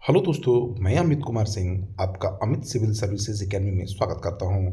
Hello दोस्तों, मैं अमित कुमार सिंह आपका अमित सिविल सर्विसेज एकेडमी में स्वागत करता हूं।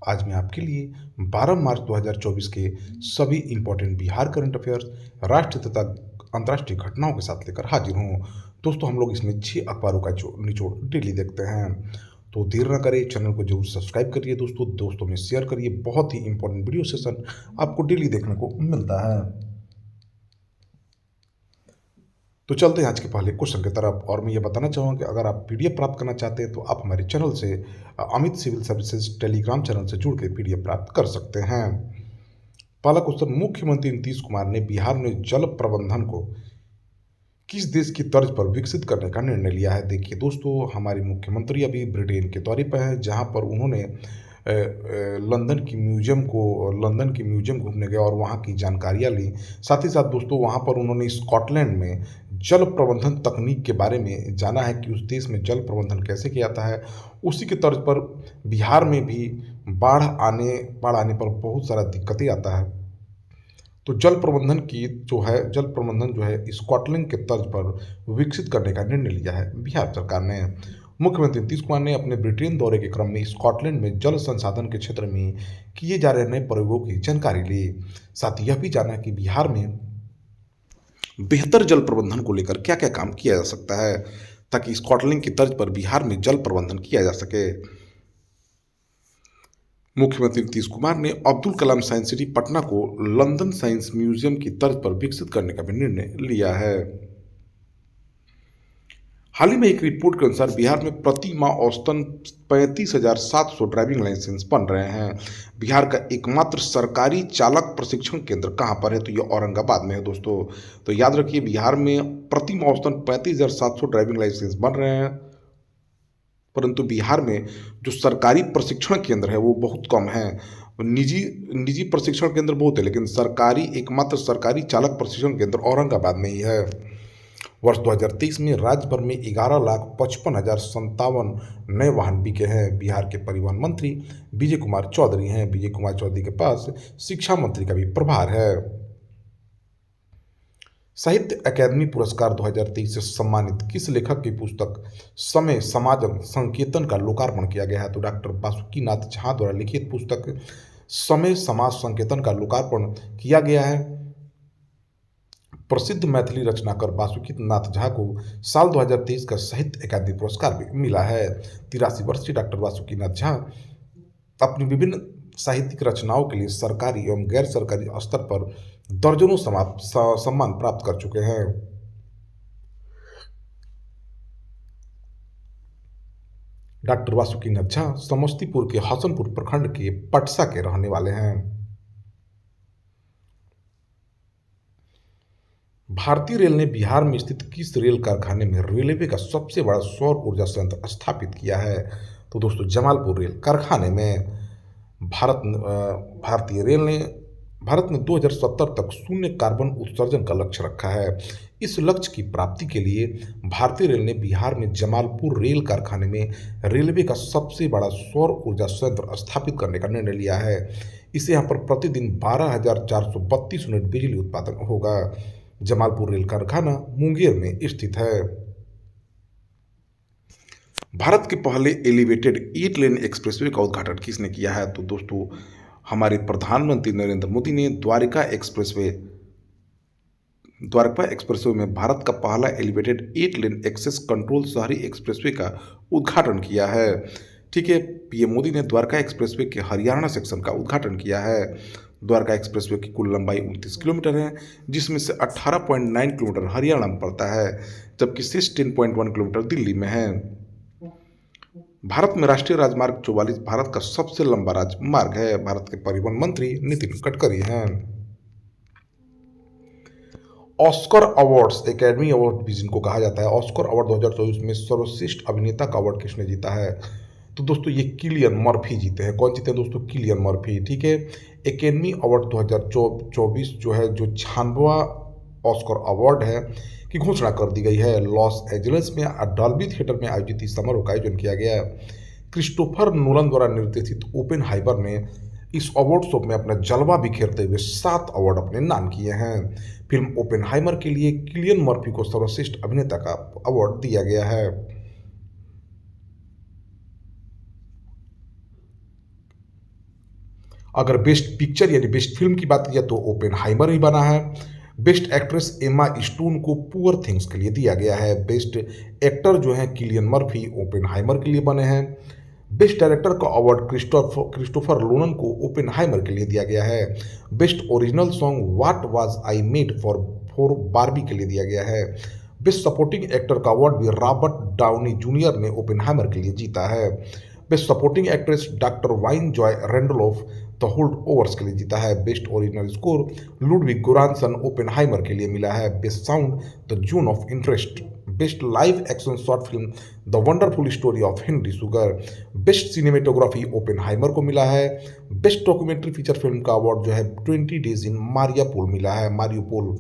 आज मैं आपके लिए 12 मार्च 2024 के सभी इम्पोर्टेंट बिहार करंट अफेयर्स, राष्ट्रीय तथा अंतर्राष्ट्रीय घटनाओं के साथ लेकर हाजिर हूं। दोस्तों, हम लोग इसमें 6 अखबारों का निचोड़ डेली देखते हैं। तो देर न करें, चैनल को जरूर सब्सक्राइब करिए दोस्तों में शेयर करिए। बहुत ही इंपॉर्टेंट वीडियो सेशन आपको डेली देखने को मिलता है। तो चलते हैं आज के पहले क्वेश्चन की तरफ। और मैं ये बताना चाहूँगा कि अगर आप पीडीएफ प्राप्त करना चाहते हैं तो आप हमारे चैनल से Amit civil services Telegram channel से जुड़ के पीडीएफ प्राप्त कर सकते हैं। पहला क्वेश्चन, मुख्यमंत्री नीतीश कुमार ने बिहार में जल प्रबंधन को किस देश की तर्ज पर विकसित करने का निर्णय लिया है। देखिए दोस्तों, हमारे मुख्यमंत्री अभी ब्रिटेन के दौरे पर हैं, जहां पर उन्होंने लंदन की म्यूजियम घूमने गए और वहां की जानकारियां ली। साथ ही साथ दोस्तों, वहां पर उन्होंने स्कॉटलैंड में जल प्रबंधन तकनीक के बारे में जाना है कि उस देश में जल प्रबंधन कैसे किया जाता है। उसी के तर्ज पर बिहार में भी बाढ़ आने पर बहुत सारा दिक्कतें आता है। तो जल प्रबंधन जो है स्कॉटलैंड के तर्ज पर विकसित करने का निर्णय लिया है बिहार सरकार ने। मुख्यमंत्री नीतीश कुमार ने अपने ब्रिटेन दौरे के क्रम में स्कॉटलैंड में जल संसाधन के क्षेत्र में किए जा रहे नए प्रयोगों की जानकारी ली। साथ ही यह भी जाना कि बिहार में बेहतर जल प्रबंधन को लेकर क्या क्या काम किया जा सकता है, ताकि स्कॉटलैंड की तर्ज पर बिहार में जल प्रबंधन किया जा सके। मुख्यमंत्री नीतीश कुमार ने अब्दुल कलाम साइंस सिटी पटना को लंदन साइंस म्यूजियम की तर्ज पर विकसित करने का भी निर्णय लिया है। हाल ही में एक रिपोर्ट के अनुसार बिहार में प्रति माह औसतन 35,700 ड्राइविंग लाइसेंस बन रहे हैं। बिहार का एकमात्र सरकारी चालक प्रशिक्षण केंद्र कहाँ पर है, तो ये औरंगाबाद में है दोस्तों। तो याद रखिए, बिहार में प्रति माह औसतन 35,700 ड्राइविंग लाइसेंस बन रहे हैं, परंतु बिहार में जो सरकारी प्रशिक्षण केंद्र है वो बहुत कम है। निजी निजी प्रशिक्षण केंद्र बहुत है, लेकिन एकमात्र सरकारी चालक प्रशिक्षण केंद्र औरंगाबाद में ही है। वर्ष 2023 में राज्य भर में 11,55,057 नए वाहन बिके हैं। बिहार के परिवहन मंत्री विजय कुमार चौधरी हैं। विजय कुमार चौधरी के पास शिक्षा मंत्री का भी प्रभार है। साहित्य अकादमी पुरस्कार 2023 से सम्मानित किस लेखक की पुस्तक समय समाजम संकेतन का लोकार्पण किया गया है, तो डॉक्टर बासुकीनाथ झा द्वारा लिखित पुस्तक समय समाज संकेतन का लोकार्पण किया गया है। प्रसिद्ध मैथिली रचनाकार बासुकीनाथ झा को साल 2023 का साहित्य अकादमी पुरस्कार भी मिला है। 83 वर्षीय डॉक्टर बासुकीनाथ झा अपनी विभिन्न साहित्यिक रचनाओं के लिए सरकारी एवं गैर सरकारी स्तर पर दर्जनों सम्मान प्राप्त कर चुके हैं। डॉक्टर बासुकीनाथ झा समस्तीपुर के हसनपुर प्रखंड के पटसा के रहने वाले हैं। भारतीय रेल ने बिहार में स्थित किस रेल कारखाने में रेलवे का सबसे बड़ा सौर ऊर्जा संयंत्र स्थापित किया है, तो दोस्तों जमालपुर रेल कारखाने में। भारत ने 2070 तक शून्य कार्बन उत्सर्जन का लक्ष्य रखा है। इस लक्ष्य की प्राप्ति के लिए भारतीय रेल ने बिहार में जमालपुर रेल कारखाने में रेलवे का सबसे बड़ा सौर ऊर्जा संयंत्र स्थापित करने का निर्णय लिया है। इससे यहाँ पर प्रतिदिन 12,432 यूनिट बिजली उत्पादन होगा। जमालपुर रेल कारखाना मुंगेर में स्थित है। भारत के पहले एलिवेटेड 8 लेन एक्सप्रेसवे का उद्घाटन किसने किया है, तो दोस्तों हमारे प्रधानमंत्री नरेंद्र मोदी ने द्वारका एक्सप्रेसवे में भारत का पहला एलिवेटेड 8 लेन एक्सेस कंट्रोल शहरी एक्सप्रेसवे का उद्घाटन किया है। ठीक है, पीएम मोदी ने द्वारका एक्सप्रेसवे के हरियाणा सेक्शन का उद्घाटन किया है। द्वारका एक्सप्रेसवे की कुल लंबाई 29 किलोमीटर है, जिसमें से 18.9 किलोमीटर हरियाणा में पड़ता है, जबकि शेष 10.1 किलोमीटर दिल्ली में है। भारत में राष्ट्रीय राजमार्ग 44 भारत का सबसे लंबा राजमार्ग है। भारत के परिवहन मंत्री नितिन गडकरी हैं। ऑस्कर अवार्ड्स एकेडमी अवार्ड भी जिनको कहा जाता है, ऑस्कर अवार्ड 2024 में सर्वश्रेष्ठ अभिनेता का अवार्ड किसने जीता है, तो दोस्तों ये किलियन मर्फी जीते हैं। कौन जीते हैं दोस्तों? Cillian Murphy. ठीक है, एकेडमी अवार्ड 2024 जो है, जो 96वां ऑस्कर अवार्ड है की घोषणा कर दी गई है। लॉस एंजलिस में डॉल्बी थिएटर में आयोजित इस समारोह का आयोजन किया गया है। क्रिस्टोफर नोलन द्वारा निर्देशित ओपेनहाइमर ने इस अवार्ड शो में अपना जलवा बिखेरते हुए 7 अवार्ड अपने नाम किए हैं। फिल्म ओपेनहाइमर के लिए किलियन मर्फी को सर्वश्रेष्ठ अभिनेता का अवार्ड दिया गया है। अगर बेस्ट पिक्चर यानी बेस्ट फिल्म की बात की जाए तो ओपेनहाइमर ही बना है। बेस्ट एक्ट्रेस एमा स्टोन को पुअर थिंग्स के लिए दिया गया है। बेस्ट एक्टर जो है किलियन मर्फी ओपेनहाइमर के लिए बने हैं। बेस्ट डायरेक्टर का अवार्ड क्रिस्टोफर लोनन को ओपेनहाइमर के लिए दिया गया है। Best original song what was I made for for Barbie के लिए दिया गया है। बेस्ट सपोर्टिंग एक्टर का अवार्ड भी रॉबर्ट डाउनी जूनियर ने ओपेनहाइमर के लिए जीता है। बेस्ट सपोर्टिंग एक्ट्रेस डॉक्टर वाइन जॉय रेंडोल्फ द होल्ड ओवर्स के लिए जीता है। Best original score Ludwig Goransson Oppenheimer के लिए मिला है। Best sound the zone of interest. Best live action short film the wonderful story of Henry sugar. Best cinematography Oppenheimer को मिला है। बेस्ट डॉक्यूमेंट्री फीचर फिल्म का अवार्ड जो है 20 डेज इन मारियापोल मिला है, Mariupol.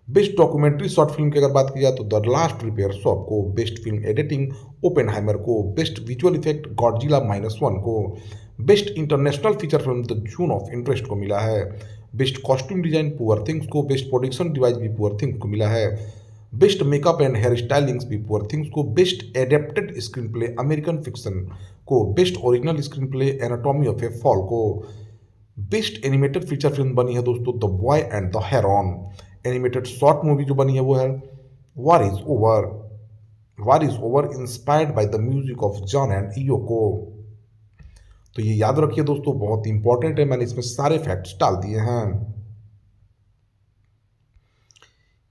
Best documentary short film की अगर बात की जाए तो द लास्ट रिपेयर शॉप को। बेस्ट फिल्म एडिटिंग ओपेनहाइमर को। बेस्ट विजुअल इफेक्ट गॉडजिला -1 को। Best international feature film the June of Interest को मिला है। Best costume design Poor Things को। बेस्ट प्रोडक्शन डिवाइस भी पुअर थिंग्स को मिला है। Best makeup and hair stylings भी पुअर थिंग्स को। Best adapted screenplay American Fiction को। Best original screenplay Anatomy of a Fall को। Best animated feature film बनी है दोस्तों the Boy and the Heron. Animated short movie जो बनी है वो है War Is Over. War Is Over inspired by the music of John and Yoko. तो ये याद रखिए दोस्तों, बहुत इंपॉर्टेंट है, मैंने इसमें सारे फैक्ट्स डाल दिए हैं।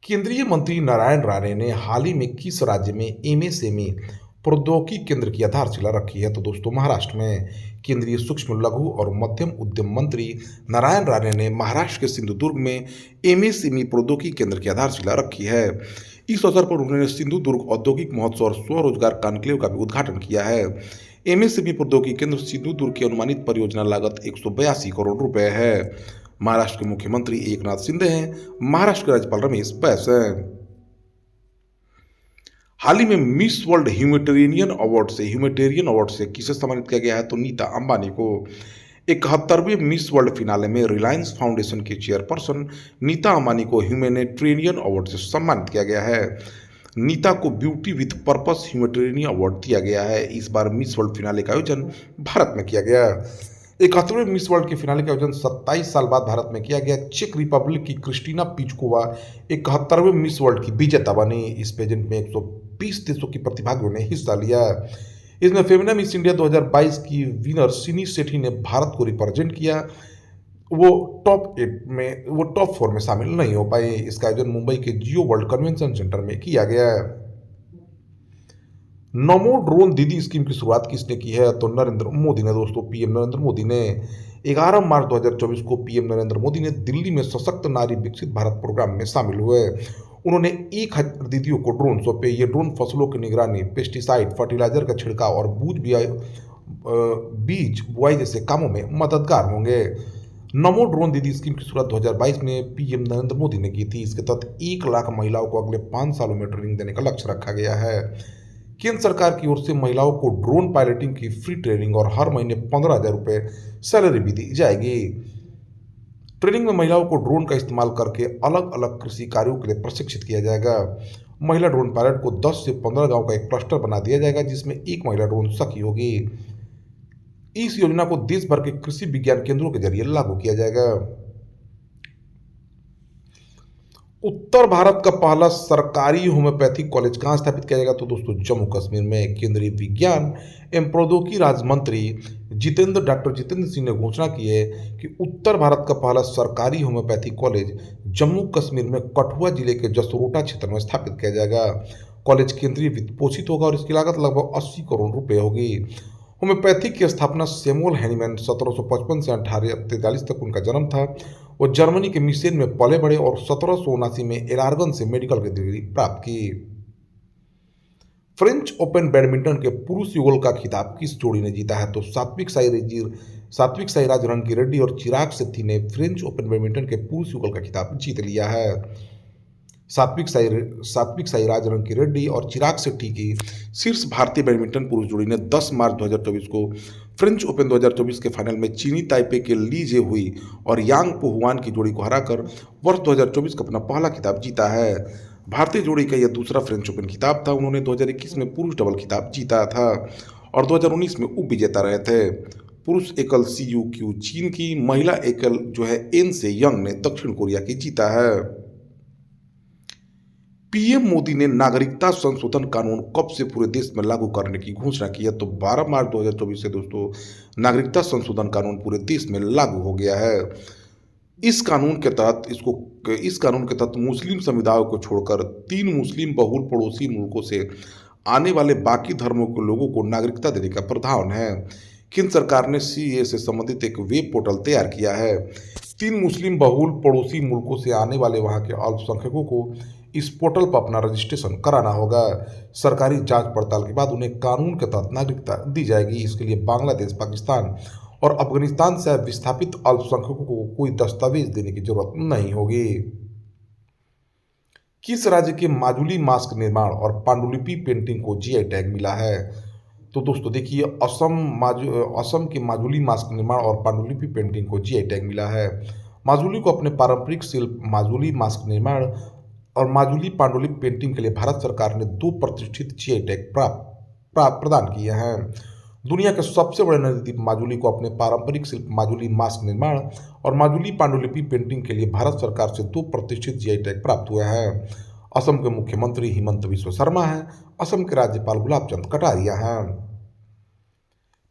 केंद्रीय मंत्री नारायण राणे ने हाल ही में किस राज्य में एमएसएमई प्रौद्योगिकी केंद्र की आधारशिला रखी है? तो दोस्तों महाराष्ट्र में। केंद्रीय सूक्ष्म लघु और मध्यम उद्यम मंत्री नारायण राणे ने महाराष्ट्र के सिंधुदुर्ग में एमएसएमई प्रौद्योगिकी केंद्र की आधारशिला रखी है। इस अवसर पर उन्होंने सिंधुदुर्ग औद्योगिक महोत्सव और स्वरोजगार कॉन्क्लेव का भी उद्घाटन किया है। एमएसएमई प्रौद्योगिकी केंद्र सिंधुदुर्ग की अनुमानित परियोजना लागत 182 करोड़ रुपए है। महाराष्ट्र के मुख्यमंत्री एकनाथ शिंदे हैं। महाराष्ट्र के राज्यपाल रमेश बैस हैं। हाल ही में मिस वर्ल्ड ह्यूमैनिटेरियन अवार्ड से किसे सम्मानित किया गया है? तो नीता अंबानी को। 71वें मिस वर्ल्ड फिनाले में रिलायंस फाउंडेशन के चेयरपर्सन नीता अंबानी को ह्यूमैनिटेरियन अवार्ड से सम्मानित किया गया है। नीता को beauty with purpose humanitarian award दिया गया है। इस बार मिस वर्ल्ड फिनाले का आयोजन भारत में किया गया। 71वें मिस वर्ल्ड के फिनाले का आयोजन 27 साल बाद भारत में किया गया। चेक रिपब्लिक की क्रिस्टीना पिचकोवा 71वें मिस वर्ल्ड की विजेता बनी। इस पेजेंट में 120 देशों की प्रतिभागियों ने हिस्सा लिया। इसमें फेमिना मिस इंडिया 2022 की विनर सिनी सेठी ने भारत को रिप्रेजेंट किया। वो टॉप 4 में शामिल नहीं हो पाए। इसका आयोजन मुंबई के जियो वर्ल्ड कन्वेंशन सेंटर में किया गया। नमो ड्रोन दीदी स्कीम की शुरुआत किसने की है? तो नरेंद्र मोदी ने दोस्तों। पीएम नरेंद्र मोदी ने 11 मार्च 2024 को पीएम नरेंद्र मोदी ने दिल्ली में सशक्त नारी विकसित भारत प्रोग्राम में शामिल हुए। उन्होंने 1000 दीदियों को ड्रोन सौंपे। ये ड्रोन फसलों की निगरानी, पेस्टिसाइड, फर्टिलाइजर का छिड़काव और बीज बुआई जैसे कामों में मददगार होंगे। नमो ड्रोन दीदी स्कीम की शुरुआत 2022 में पीएम नरेंद्र मोदी ने की थी। इसके तहत 1 लाख महिलाओं को अगले 5 सालों में ट्रेनिंग देने का लक्ष्य रखा गया है। केंद्र सरकार की ओर से महिलाओं को ड्रोन पायलटिंग की फ्री ट्रेनिंग और हर महीने 15,000 रुपये सैलरी भी दी जाएगी। ट्रेनिंग में महिलाओं को ड्रोन का इस्तेमाल करके अलग अलग कृषि कार्यों के लिए प्रशिक्षित किया जाएगा। महिला ड्रोन पायलट को 10 से 15 गांव का एक क्लस्टर बना दिया जाएगा, जिसमें एक महिला ड्रोन सखी होगी। इस योजना को देश भर के कृषि विज्ञान केंद्रों के जरिए लागू किया जाएगा। उत्तर भारत का पहला सरकारी होम्योपैथिक कॉलेज कहाँ स्थापित किया जाएगा? तो दोस्तों जम्मू कश्मीर में। केंद्रीय विज्ञान एवं प्रौद्योगिकी राज्य मंत्री डॉक्टर जितेंद्र सिंह ने घोषणा की है कि उत्तर भारत का पहला सरकारी होम्योपैथिक कॉलेज जम्मू कश्मीर में कठुआ जिले के जसरोटा क्षेत्र में स्थापित किया जाएगा। कॉलेज केंद्रीय वित्त पोषित होगा और इसकी लागत लगभग 80 करोड़ रुपए होगी। होम्योपैथिक की स्थापना सैमुअल हैनीमैन 1755 से 1843 तक उनका जन्म था। वो जर्मनी के मिसेन में पले बढ़े और 1779 में एरार्गन से मेडिकल की डिग्री प्राप्त की। फ्रेंच ओपन बैडमिंटन के पुरुष युगल का खिताब किस जोड़ी ने जीता है? तो सात्विक साईराज रंकीरेड्डी और चिराग शेट्टी ने फ्रेंच ओपन बैडमिंटन के पुरुष युगल का खिताब जीत लिया है। सात्विक साईराज रंकीरेड्डी और चिराग शेट्टी की शीर्ष भारतीय बैडमिंटन पुरुष जोड़ी ने 10 मार्च 2024 को फ्रेंच ओपन 2024 के फाइनल में चीनी ताइपे के ली जे हुई और यांग पुहुआन की जोड़ी को हराकर वर्ष 2024 का अपना पहला खिताब जीता है। भारतीय जोड़ी का यह दूसरा फ्रेंच ओपन खिताब था। उन्होंने 2021 में पुरुष डबल खिताब जीता था और 2019 में उप विजेता रहे थे। पुरुष एकल CUQ चीन की, महिला एकल जो है एन से यंग ने दक्षिण कोरिया की जीता है। पीएम मोदी ने नागरिकता संशोधन कानून कब से पूरे देश में लागू करने की घोषणा की है? तो 12 मार्च 2024 से दोस्तों नागरिकता संशोधन कानून पूरे देश में लागू हो गया है। इस कानून के तहत मुस्लिम समुदायों को छोड़कर 3 मुस्लिम बहुल पड़ोसी मुल्कों से आने वाले बाकी धर्मों के लोगों को नागरिकता देने का प्रावधान है। केंद्र सरकार ने सीएए से संबंधित एक वेब पोर्टल तैयार किया है। 3 मुस्लिम बहुल पड़ोसी मुल्कों से आने वाले वहां के अल्पसंख्यकों को इस पोर्टल पर अपना रजिस्ट्रेशन कराना होगा। सरकारी जांच पड़ताल के बाद उन्हें कानून के तहत नागरिकता दी जाएगी। इसके लिए बांग्लादेश, पाकिस्तान और अफगानिस्तान से विस्थापित अल्पसंख्यकों को कोई दस्तावेज देने की जरूरत नहीं होगी। किस राज्य के माजुली मास्क निर्माण और पांडुलिपि पेंटिंग को जीआई टैग मिला है? तो दोस्तों देखिए, असम के माजुली मास्क निर्माण और पांडुलिपि पेंटिंग को जीआई टैग मिला है। माजुली को अपने पारंपरिक शिल्प माजुली मास्क निर्माण और माजुली पांडुलिपि पेंटिंग के लिए भारत सरकार ने 2 प्रतिष्ठित जीआई टैग प्रदान किए हैं। दुनिया के सबसे बड़े नदीद्वीप माजुली को अपने पारंपरिक शिल्प माजुली मास्क निर्माण और माजुली पांडुलिपि पेंटिंग के लिए भारत सरकार से 2 प्रतिष्ठित जीआई टैग प्राप्त हुए हैं। असम के मुख्यमंत्री हिमंत बिस्व शर्मा हैं। असम के राज्यपाल गुलाब चंद कटारिया हैं।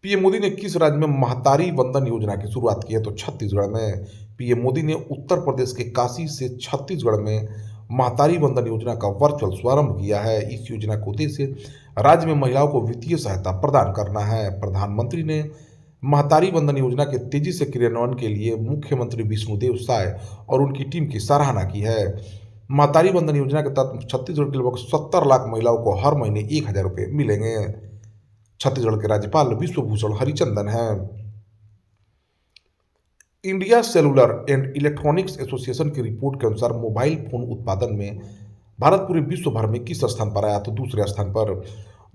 पीएम मोदी ने किस राज्य में महतारी वंदन योजना की शुरुआत की है? तो छत्तीसगढ़ में। पीएम मोदी ने उत्तर प्रदेश के काशी से छत्तीसगढ़ में महतारी वंदन योजना का वर्चुअल शुभारंभ किया है। इस योजना का उद्देश्य राज्य में महिलाओं को वित्तीय सहायता प्रदान करना है। प्रधानमंत्री ने महतारी वंदन योजना के तेजी से क्रियान्वयन के लिए मुख्यमंत्री विष्णुदेव साय और उनकी टीम की सराहना की है। महतारी वंदन योजना के तहत छत्तीसगढ़ के लगभग 70 लाख महिलाओं को हर महीने 1,000 रुपये मिलेंगे। छत्तीसगढ़ के राज्यपाल विश्वभूषण हरिचंदन हैं। India cellular and electronics association की रिपोर्ट के अनुसार मोबाइल फोन उत्पादन में भारत पूरे विश्व भर में किस स्थान पर आया? तो दूसरे स्थान पर।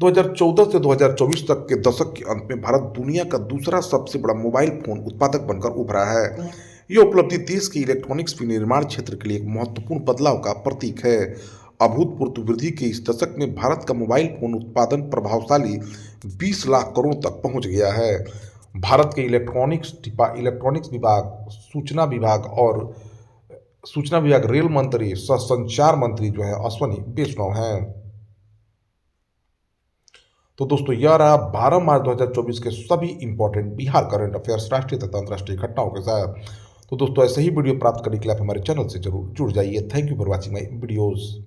2014 से 2024 तक के दशक के अंत में भारत दुनिया का दूसरा सबसे बड़ा मोबाइल फोन उत्पादक बनकर उभरा है। यह उपलब्धि देश के इलेक्ट्रॉनिक्स विनिर्माण क्षेत्र के लिए एक महत्वपूर्ण बदलाव का प्रतीक है। अभूतपूर्व वृद्धि के इस दशक में भारत का मोबाइल फोन उत्पादन प्रभावशाली 20 लाख करोड़ तक पहुंच गया है। भारत के इलेक्ट्रॉनिक्स विभाग, सूचना विभाग, रेल मंत्री, संचार मंत्री जो है अश्विनी वैष्णव हैं। तो दोस्तों यह रहा 12 मार्च 2024 के सभी इंपॉर्टेंट बिहार करंट अफेयर्स, राष्ट्रीय तथा अंतर्राष्ट्रीय घटनाओं के साथ। तो दोस्तों ऐसे ही वीडियो प्राप्त करने के लिए आप हमारे चैनल से जरूर जुड़ जाइए। Thank you for watching my videos.